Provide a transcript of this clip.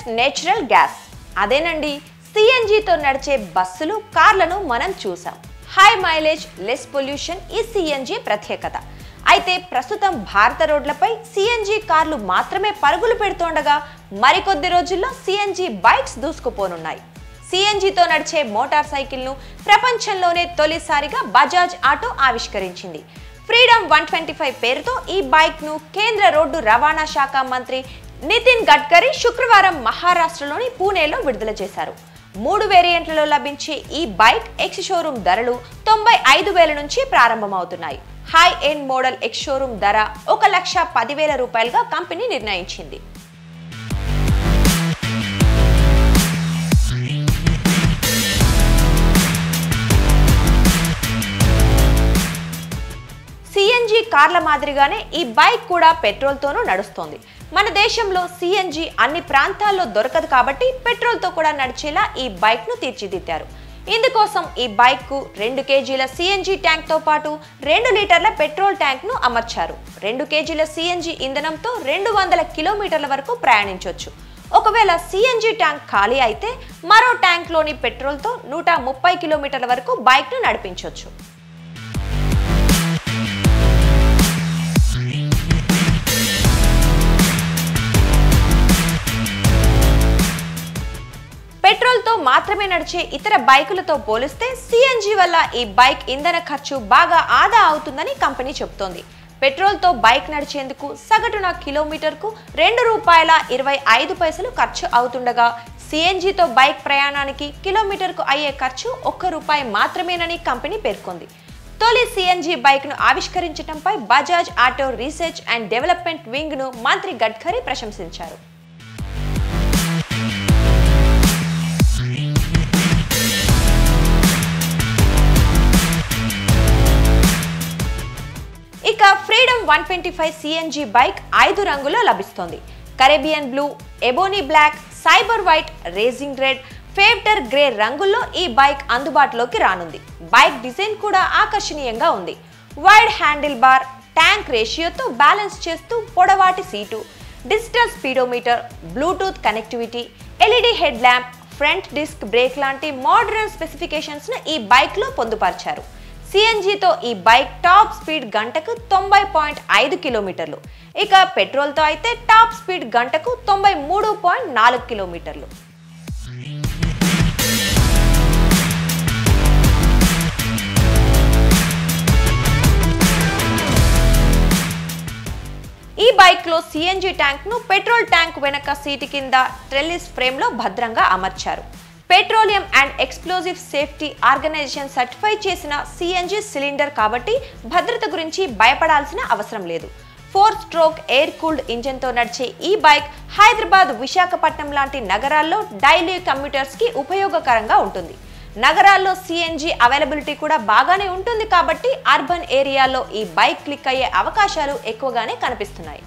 Cleanest natural gas. అదేనండి సిఎన్జితో నడిచే బస్సులు, కార్లను మనం చూసాం. హై మైలేజ్, లెస్ పొల్యూషన్ ఈ సిఎన్జి ప్రత్యేకత. అయితే ప్రస్తుతం భారత రోడ్లపై సిఎన్జి కార్లు మాత్రమే పరుగులు పెడుతుండగా మరికొద్ది రోజుల్లో సిఎన్జి బైక్స్ దూసుకుపోనున్నాయి. సిఎన్జితో నడిచే మోటార్ సైకిల్ ను ప్రపంచంలోనే తొలిసారిగా బజాజ్ ఆటో ఆవిష్కరించింది. ఫ్రీడమ్ 125 పేరుతో ఈ బైక్ ను కేంద్ర రోడ్డు రవాణా శాఖ మంత్రి నితిన్ గడ్కరీ శుక్రవారం మహారాష్ట్రలోని పూణేలో విడుదల చేశారు. 3 వేరియంట్లలో లభించే ఈ బైక్ ఎక్స్ షోరూమ్ ధరలు 95,000 నుంచి ప్రారంభమవుతున్నాయి. High end model ex showroom ధర 1,10,000 రూపాయలుగా కంపెనీ నిర్ణయించింది. సిఎన్జి కార్ల మాదిరిగానే ఈ బైక్ కూడా పెట్రోల్తోనూ నడుస్తోంది. మన దేశంలో సిఎన్జి అన్ని ప్రాంతాల్లో దొరకదు కాబట్టి పెట్రోల్తో కూడా నడిచేలా ఈ బైక్ ను తీర్చిదిద్దారు. ఇందుకోసం ఈ బైక్ కు 2 కేజీల సిఎన్జి ట్యాంక్ తో పాటు 2 లీటర్ల పెట్రోల్ ట్యాంక్ ను అమర్చారు. 2 కేజీల సిఎన్జి ఇంధనంతో 200 కిలోమీటర్ల వరకు ప్రయాణించవచ్చు. ఒకవేళ సిఎన్జి ట్యాంక్ ఖాళీ అయితే మరో ట్యాంక్ లోని పెట్రోల్ తో 130 కిలోమీటర్ల వరకు బైక్ ను నడిపించవచ్చు. పెట్రోల్తో మాత్రమే నడిచే ఇతర బైకులతో పోలిస్తే సిఎన్జి వల్ల ఈ బైక్ ఇంధన ఖర్చు బాగా ఆదా అవుతుందని కంపెనీ చెబుతోంది. పెట్రోల్తో బైక్ నడిచేందుకు సగటున కిలోమీటర్కు ₹2.25 ఖర్చు అవుతుండగా సిఎన్జితో బైక్ ప్రయాణానికి కిలోమీటర్కు అయ్యే ఖర్చు ₹1 మాత్రమేనని కంపెనీ పేర్కొంది. తొలి సిఎన్జి బైక్ ను ఆవిష్కరించడంపై Bajaj auto research and development wing ను మంత్రి గడ్కరీ ప్రశంసించారు. ఇక ఫ్రీడమ్ 125 సిఎన్జి బైక్ 5 రంగుల్లో లభిస్తోంది. Caribbean blue, ebony black, cyber white, racing red, pewter grey రంగుల్లో ఈ బైక్ అందుబాటులోకి రానుంది. బైక్ డిజైన్ కూడా ఆకర్షణీయంగా ఉంది. వైడ్ హ్యాండిల్ బార్, ట్యాంక్ రేషియోతో బ్యాలెన్స్ చేస్తూ పొడవాటి seat, digital speedometer, Bluetooth connectivity, LED head lamp, front disc brake లాంటి మోడర్న్ స్పెసిఫికేషన్స్ ను ఈ బైక్ లో పొందుపరిచారు. సిఎన్జితో ఈ బైక్ టాప్ స్పీడ్ గంటకు 90.5 కిలోమీటర్లు. ఇక పెట్రోల్తో అయితే టాప్ స్పీడ్ గంటకు 93.4 కిలోమీటర్లు. ఈ బైక్ లో సిఎన్జి ట్యాంక్ ను పెట్రోల్ ట్యాంక్ వెనక సీటు కింద ట్రెల్లిస్ ఫ్రేమ్ లో భద్రంగా అమర్చారు. Petroleum and explosive safety organisation certify చేసిన సిఎన్జి సిలిండర్ కాబట్టి భద్రత గురించి భయపడాల్సిన అవసరం లేదు. 4 స్ట్రోక్ ఎయిర్ కూల్డ్ ఇంజన్ తో నడిచే ఈ బైక్ హైదరాబాద్, విశాఖపట్నం లాంటి నగరాల్లో డైలీ కమ్యూటర్స్ కి ఉపయోగకరంగా ఉంటుంది. నగరాల్లో సిఎన్జి అవైలబిలిటీ కూడా బాగానే ఉంటుంది కాబట్టి అర్బన్ ఏరియాలో ఈ బైక్ క్లిక్ అయ్యే అవకాశాలు ఎక్కువగానే కనిపిస్తున్నాయి.